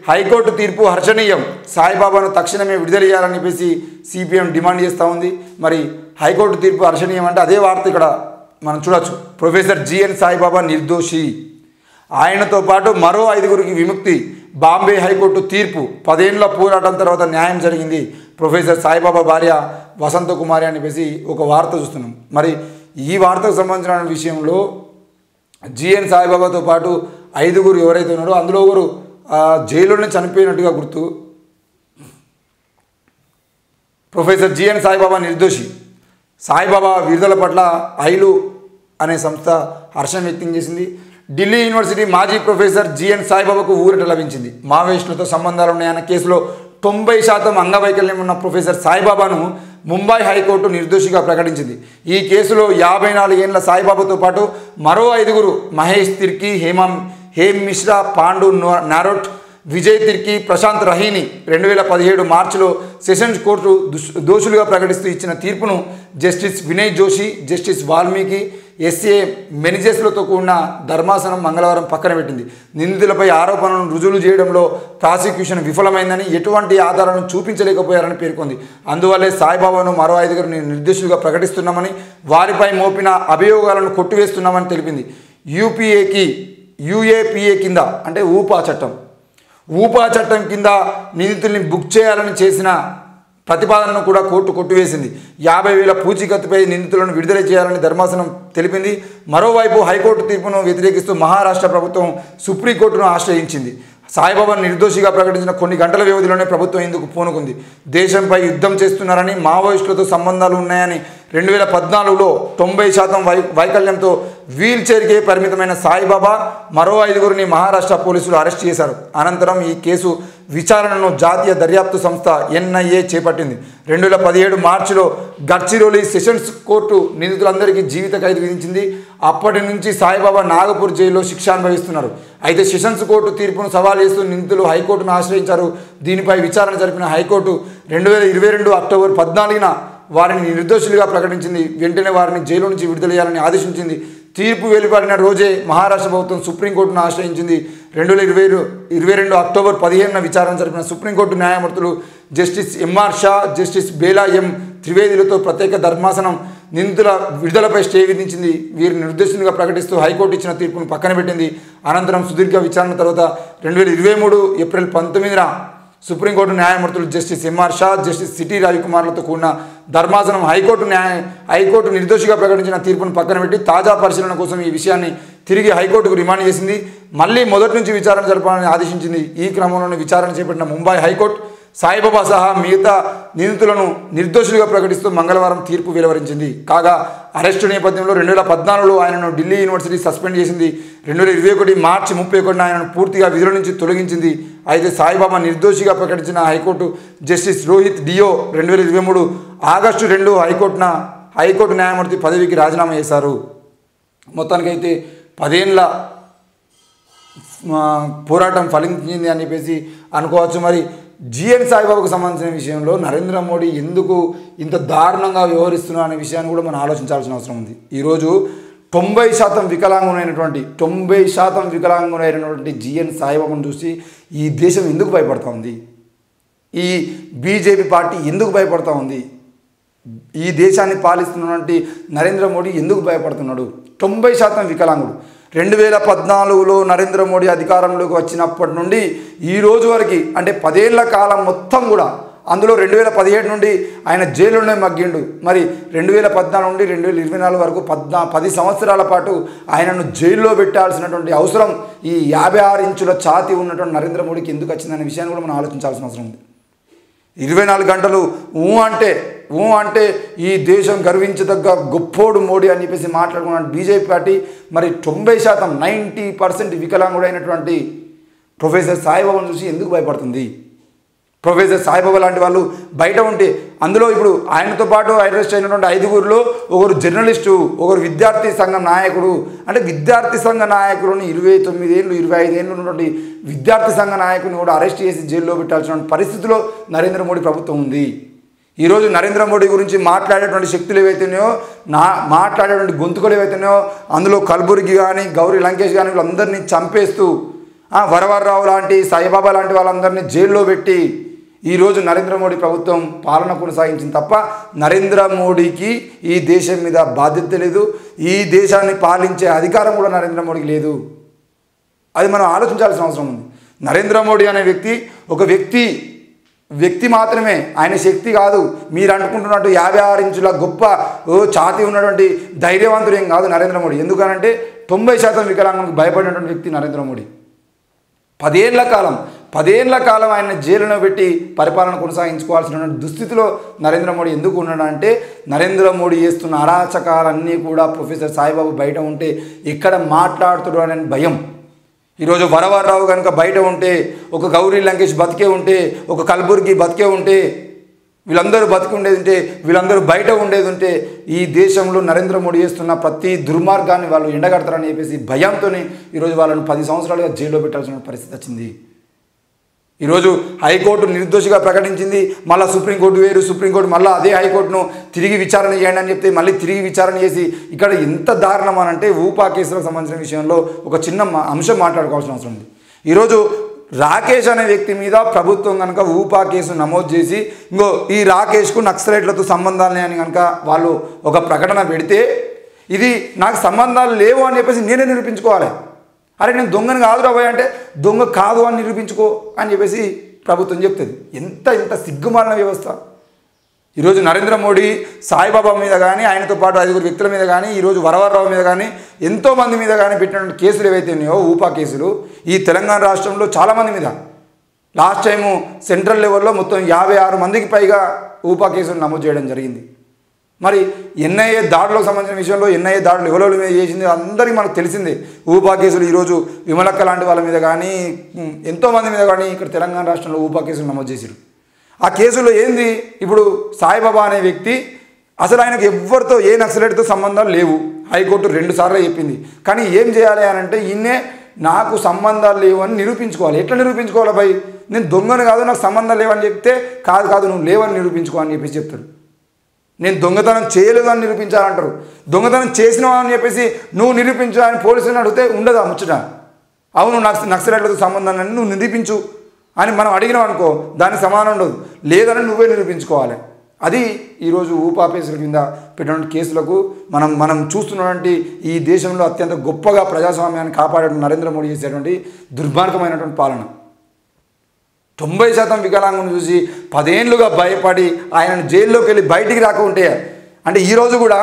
High court తీర్పు హర్షణీయం, సాయిబాబాను తక్షణమే విడుదల చేయాలని చెప్పేసి సిపిఎం డిమాండ్ చేస్తూ ఉంది. మరి హైకోర్టు తీర్పు హర్షణీయం అంటే అదే వార్త ఇక్కడ మనం చూడొచ్చు. ప్రొఫెసర్ జిఎన్ సాయిబాబా నిర్దోషి, ఆయనతో పాటు మరో 5గురికి విముక్తి. బాంబే హైకోర్టు తీర్పు, 10 ఏళ్ల పోరాటం తర్వాత న్యాయం జరిగింది. ప్రొఫెసర్ సాయిబాబా భార్య వసంత కుమారి అని చెప్పేసి ఒక వార్త చూస్తున్నాం. మరి ఈ వార్తకు సంబంధించిన విషయంలో జిఎన్ సాయిబాబాతో పాటు 5గురు ఎవరైతే ఉన్నారో అందులో ఒకరు జైల్లోనే చనిపోయినట్టుగా గుర్తు. ప్రొఫెసర్ జిఎన్ సాయిబాబా నిర్దోషి. సాయిబాబా విడుదల పట్ల ఐలు అనే సంస్థ హర్షం వ్యక్తం చేసింది. ఢిల్లీ యూనివర్సిటీ మాజీ ప్రొఫెసర్ జిఎన్ సాయిబాబాకు ఊరట లభించింది. మావోయిస్టులతో సంబంధాలు ఉన్నాయన్న కేసులో 90% అంగవైకల్యం ఉన్న ప్రొఫెసర్ సాయిబాబాను ముంబై హైకోర్టు నిర్దోషిగా ప్రకటించింది. ఈ కేసులో 54 ఏళ్ల సాయిబాబాతో పాటు మరో 5గురు మహేష్ తిర్కి, హేమ్ మిశ్రా, పాండు నారోట్, విజయ్ తిర్కి, ప్రశాంత్ రహీని 2017 మార్చిలో సెషన్స్ కోర్టు దోషులుగా ప్రకటిస్తూ ఇచ్చిన తీర్పును justice Vinay Joshi, justice Valmiki, SA మెనిజెస్లతో కూడిన ధర్మాసనం మంగళవారం పక్కన పెట్టింది. నిందితులపై ఆరోపణలను రుజువులు చేయడంలో ప్రాసిక్యూషన్ విఫలమైందని, ఎటువంటి ఆధారాలను చూపించలేకపోయారని పేర్కొంది. అందువల్లే సాయిబాబాను మరో 5గురిని నిర్దోషులుగా ప్రకటిస్తున్నామని, వారిపై మోపిన అభియోగాలను కొట్టివేస్తున్నామని తెలిపింది. యూఏపీఏ కింద అంటే ఊపా చట్టం కింద నిందితుల్ని బుక్ చేయాలని చేసిన ప్రతిపాదనను కూడా కోర్టు కొట్టివేసింది. 50,000 పూచీకత్తుపై నిందితులను విడుదల చేయాలని ధర్మాసనం తెలిపింది. మరోవైపు హైకోర్టు తీర్పును వ్యతిరేకిస్తూ మహారాష్ట్ర ప్రభుత్వం సుప్రీంకోర్టును ఆశ్రయించింది. సాయిబాబాను నిర్దోషిగా ప్రకటించిన కొన్ని గంటల వ్యవధిలోనే ప్రభుత్వం ఇందుకు పూనుకుంది. దేశంపై యుద్ధం చేస్తున్నారని, మావోయిస్టులతో సంబంధాలు ఉన్నాయని 2014లో 90% వైకల్యంతో వీల్ చైర్కే పరిమితమైన సాయిబాబా మరో 5గురిని మహారాష్ట్ర పోలీసులు అరెస్ట్ చేశారు. అనంతరం ఈ కేసు విచారణను జాతీయ దర్యాప్తు సంస్థ ఎన్ఐఏ చేపట్టింది. 2017 మార్చిలో గడ్చిరోలి సెషన్స్ కోర్టు నిందితులందరికీ జీవిత ఖైదు విధించింది. అప్పటి నుంచి సాయిబాబా నాగపూర్ జైల్లో శిక్ష అనుభవిస్తున్నారు. అయితే సెషన్స్ కోర్టు తీర్పును సవాల్ చేస్తూ నిందితులు హైకోర్టును ఆశ్రయించారు. దీనిపై విచారణ జరిపిన హైకోర్టు 2022 అక్టోబర్ 14న వారిని నిర్దోషులుగా ప్రకటించింది. వెంటనే వారిని జైలు నుంచి విడుదల చేయాలని ఆదేశించింది. తీర్పు వెలువడిన రోజే మహారాష్ట్ర ప్రభుత్వం సుప్రీంకోర్టును ఆశ్రయించింది. 2022 అక్టోబర్ 15న విచారణ జరిపిన సుప్రీంకోర్టు న్యాయమూర్తులు justice MR Shah, justice Bela ఎం త్రివేదిలతో ప్రత్యేక ధర్మాసనం నిందితుల విడుదలపై స్టే విధించింది. వీరిని నిర్దోషులుగా ప్రకటిస్తూ హైకోర్టు ఇచ్చిన తీర్పును పక్కన పెట్టింది. అనంతరం సుదీర్ఘ విచారణ తర్వాత 2023 ఏప్రిల్ 19న సుప్రీంకోర్టు న్యాయమూర్తులు justice MR Shah, justice CT రవికుమార్లతో కూడిన ధర్మాసనం హైకోర్టు నిర్దోషిగా ప్రకటించిన తీర్పును పక్కన పెట్టి తాజా పరిశీలన కోసం ఈ విషయాన్ని తిరిగి హైకోర్టుకు రిమాండ్ చేసింది. మళ్ళీ మొదటి నుంచి విచారణ జరపాలని ఆదేశించింది. ఈ క్రమంలోనే విచారణ చేపట్టిన ముంబై హైకోర్టు సాయిబాబా సహా మిగతా నిందితులను నిర్దోషులుగా ప్రకటిస్తూ మంగళవారం తీర్పు వెలువరించింది. కాగా అరెస్టు నేపథ్యంలో 2014లో ఆయనను ఢిల్లీ యూనివర్సిటీ సస్పెండ్ చేసింది. 2021 మార్చి 31న ఆయనను పూర్తిగా విధుల నుంచి తొలగించింది. అయితే సాయిబాబా నిర్దోషిగా ప్రకటించిన హైకోర్టు జస్టిస్ రోహిత్ డియో 2023 ఆగస్టు 2 హైకోర్టు న్యాయమూర్తి పదవికి రాజీనామా చేశారు. మొత్తానికైతే 10 ఏళ్ల పోరాటం ఫలించింది అని చెప్పేసి అనుకోవచ్చు. మరి జిఎన్ సాయిబాబాకు సంబంధించిన విషయంలో నరేంద్ర మోడీ ఎందుకు ఇంత దారుణంగా వ్యవహరిస్తున్నారు అనే విషయాన్ని కూడా మనం ఆలోచించాల్సిన అవసరం ఉంది. ఈరోజు 90% వికలాంగునైనటువంటి జిఎన్ సాయిబాబాను చూసి ఈ దేశం ఎందుకు భయపడుతూ ఉంది? ఈ బీజేపీ పార్టీ ఎందుకు భయపడుతూ ఉంది? ఈ దేశాన్ని పాలిస్తున్నటువంటి నరేంద్ర మోడీ ఎందుకు భయపడుతున్నాడు? 90% వికలాంగుడు. 2014లో నరేంద్ర మోడీ అధికారంలోకి వచ్చినప్పటి నుండి ఈ రోజు వరకు అంటే 10 ఏళ్ల కాలం మొత్తం కూడా, అందులో 2017 నుండి ఆయన జైలులోనే మగ్గిండు. మరి 2014 నుండి 2024 వరకు 10 సంవత్సరాల పాటు ఆయనను జైల్లో పెట్టాల్సినటువంటి అవసరం ఈ 56 ఇంచుల ఛాతీ ఉన్నటువంటి నరేంద్ర మోడీకి ఎందుకు వచ్చిందనే విషయాన్ని కూడా మనం ఆలోచించాల్సిన అవసరం ఉంది. 24 గంటలు ఊ అంటే ఈ దేశం గర్వించదగ్గ గొప్పోడు మోడీ అని చెప్పేసి మాట్లాడుకున్న బీజేపీ పార్టీ మరి 90% వికలాంగుడైనటువంటి ప్రొఫెసర్ సాయిబాబాను చూసి ఎందుకు భయపడుతుంది? ప్రొఫెసర్ సాయిబాబా లాంటి వాళ్ళు బయట ఉంటే, అందులో ఇప్పుడు ఆయనతో పాటు అరెస్ట్ అయినటువంటి 5గురిలో ఒకరు జర్నలిస్టు, ఒకరు విద్యార్థి సంఘ నాయకుడు. అంటే విద్యార్థి సంఘ నాయకుడిని 29 ఏళ్ళు 25 ఏళ్ళు ఉన్నటువంటి విద్యార్థి సంఘ నాయకుడిని కూడా అరెస్ట్ చేసి జైల్లో పెట్టాల్సిన పరిస్థితిలో నరేంద్ర మోడీ ప్రభుత్వం ఉంది. ఈరోజు నరేంద్ర మోడీ గురించి మాట్లాడేటువంటి శక్తులు ఏవైతున్నాయో, మాట్లాడేటువంటి గొంతుకలు ఏవైతున్నాయో, అందులో కల్బుర్గి కానీ గౌరీ లంకేష్ కానీ వీళ్ళందరినీ చంపేస్తూ వరవర్రావు లాంటి సాయిబాబా లాంటి వాళ్ళందరినీ జైల్లో పెట్టి ఈరోజు నరేంద్ర మోడీ ప్రభుత్వం పాలన కొనసాగించింది తప్ప నరేంద్ర మోడీకి ఈ దేశం మీద బాధ్యత లేదు, ఈ దేశాన్ని పాలించే అధికారం కూడా నరేంద్ర మోడీకి లేదు. అది మనం ఆలోచించాల్సిన అవసరం ఉంది. నరేంద్ర మోడీ అనే వ్యక్తి ఒక వ్యక్తి మాత్రమే, ఆయన శక్తి కాదు. మీరు అనుకుంటున్నట్టు 56 ఇంచుల గొప్ప ఛాతీ ఉన్నటువంటి ధైర్యవంతుడు ఏం కాదు నరేంద్ర మోడీ. ఎందుకనంటే 90% వికలాంగులకు భయపడినటువంటి వ్యక్తి నరేంద్ర మోడీ. 10 ఏళ్ల కాలం ఆయన జైలులో పెట్టి పరిపాలన కొనసాగించుకోవాల్సిన దుస్థితిలో నరేంద్ర మోడీ ఎందుకు ఉన్నాడంటే నరేంద్ర మోడీ చేస్తున్న అరాచకాలన్నీ కూడా ప్రొఫెసర్ సాయిబాబు బయట ఉంటే ఎక్కడ మాట్లాడుతాడు అనే భయం. ఈరోజు వరవర్రావు కనుక బయట ఉంటే, ఒక గౌరీ లంకేష్ బతికే ఉంటే, ఒక కల్బుర్గి బతికే ఉంటే, వీళ్ళందరూ బతికి ఉండేది ఉంటే, వీళ్ళందరూ బయట ఉండేది ఉంటే ఈ దేశంలో నరేంద్ర మోడీ చేస్తున్న ప్రతి దుర్మార్గాన్ని వాళ్ళు ఎండగడతారని చెప్పేసి భయంతో ఈరోజు వాళ్ళని 10 సంవత్సరాలుగా జైల్లో పెట్టాల్సిన పరిస్థితి వచ్చింది. ఈరోజు హైకోర్టు నిర్దోషిగా ప్రకటించింది, మళ్ళీ సుప్రీంకోర్టు వేరు, సుప్రీంకోర్టు మళ్ళీ అదే హైకోర్టును తిరిగి విచారణ చేయండి అని చెప్తే మళ్ళీ తిరిగి విచారణ చేసి ఇక్కడ ఎంత దారుణం అనంటే ఊపా కేసులకు సంబంధించిన విషయంలో ఒక చిన్న అంశం మాట్లాడుకోవాల్సిన అవసరం ఉంది. ఈరోజు రాకేష్ అనే వ్యక్తి మీద ప్రభుత్వం కనుక ఊపా కేసు నమోదు చేసి ఈ రాకేష్కు నక్సలైట్లతో సంబంధాలు అని కనుక వాళ్ళు ఒక ప్రకటన పెడితే ఇది నాకు సంబంధాలు లేవు అని చెప్పేసి నేనే నిరూపించుకోవాలి. అరే నేను దొంగని కాదురా భయ అంటే దొంగ కాదు అని నిరూపించుకో అని చెప్పేసి ప్రభుత్వం చెప్తుంది. ఎంత సిగ్గుమాలిన వ్యవస్థ. ఈరోజు నరేంద్ర మోడీ సాయిబాబా మీద కానీ, ఆయనతో పాటు 5 వ్యక్తుల మీద కానీ, ఈరోజు వరవర్రావు మీద కానీ, ఎంతోమంది మీద కానీ పెట్టినటువంటి కేసులు ఏవైతే ఉన్నాయో ఊపా కేసులు ఈ తెలంగాణ రాష్ట్రంలో చాలామంది మీద లాస్ట్ టైము సెంట్రల్ లెవెల్లో మొత్తం 56 మందికి పైగా ఊపా కేసులు నమోదు చేయడం జరిగింది. మరి ఎన్ఐఏ దాడులకు సంబంధించిన విషయంలో ఎన్ఐఏ దాడులు ఎవరెవరి మీద చేసింది అందరికీ మనకు తెలిసిందే. ఊపా కేసులు ఈరోజు విమలక్క లాంటి వాళ్ళ మీద కానీ, ఎంతోమంది మీద కానీ ఇక్కడ తెలంగాణ రాష్ట్రంలో ఊపా కేసులు నమోదు చేశారు. ఆ కేసులో ఏంది, ఇప్పుడు సాయిబాబా అనే వ్యక్తి అసలు ఆయనకు ఎవరితో ఏ నక్సలైట్తో సంబంధాలు లేవు, హైకోర్టు 2 సార్లు చెప్పింది. కానీ ఏం చేయాలి అని అంటే ఈయనే నాకు సంబంధాలు లేవు అని నిరూపించుకోవాలి. ఎట్లా నిరూపించుకోవాలి భయ్, నేను దొంగను కాదు నాకు సంబంధాలు లేవని చెప్తే కాదు నువ్వు లేవని నిరూపించుకో అని చెప్పేసి చెప్తారు. నేను దొంగతనం చేయలేదు అని నిరూపించాలంటారు. దొంగతనం చేసినావా అని చెప్పేసి నువ్వు నిరూపించు అని పోలీసులను అడిగితే ఉండదు ఆ ముచ్చట. అవును నక్సలైట్లతో సంబంధాన్ని నువ్వు నిరూపించు అని మనం అడిగినాం అనుకో దానికి సమానం ఉండదు, లేదని నువ్వే నిరూపించుకోవాలి. అది ఈరోజు ఊపా కేసుల కింద పెట్టినటువంటి కేసులకు మనం చూస్తున్నటువంటి ఈ దేశంలో అత్యంత గొప్పగా ప్రజాస్వామ్యాన్ని కాపాడే నరేంద్ర మోడీ చేసేటువంటి దుర్మార్గమైనటువంటి పాలన. 90% వికలాంగులను చూసి 10 ఏళ్లుగా భయపడి ఆయనను జైల్లోకి వెళ్ళి బయటికి రాకుంటే అంటే ఈరోజు కూడా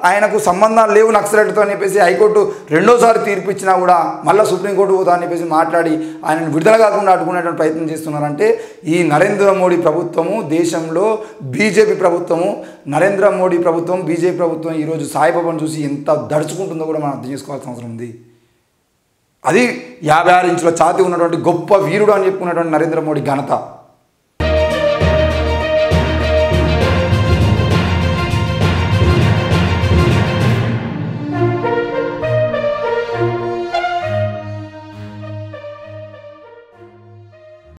ఆయనకు సంబంధాలు లేవు నక్సలైట్తో అని చెప్పేసి హైకోర్టు 2వ తీర్పు ఇచ్చినా కూడా మళ్ళీ సుప్రీంకోర్టు పోతా అని చెప్పేసి మాట్లాడి ఆయనను విడుదల కాకుండా అడ్డుకునేటువంటి ప్రయత్నం చేస్తున్నారంటే ఈ నరేంద్ర మోడీ ప్రభుత్వము దేశంలో బీజేపీ ప్రభుత్వము నరేంద్ర మోడీ ప్రభుత్వం బీజేపీ ప్రభుత్వం ఈరోజు సాయిబాబాను చూసి ఎంత దడుచుకుంటుందో కూడా మనం అర్థం చేసుకోవాల్సిన అవసరం ఉంది. అది 56 ఇంచుల ఛాతీ ఉన్నటువంటి గొప్ప వీరుడు అని చెప్పుకున్నటువంటి నరేంద్ర మోడీ ఘనత.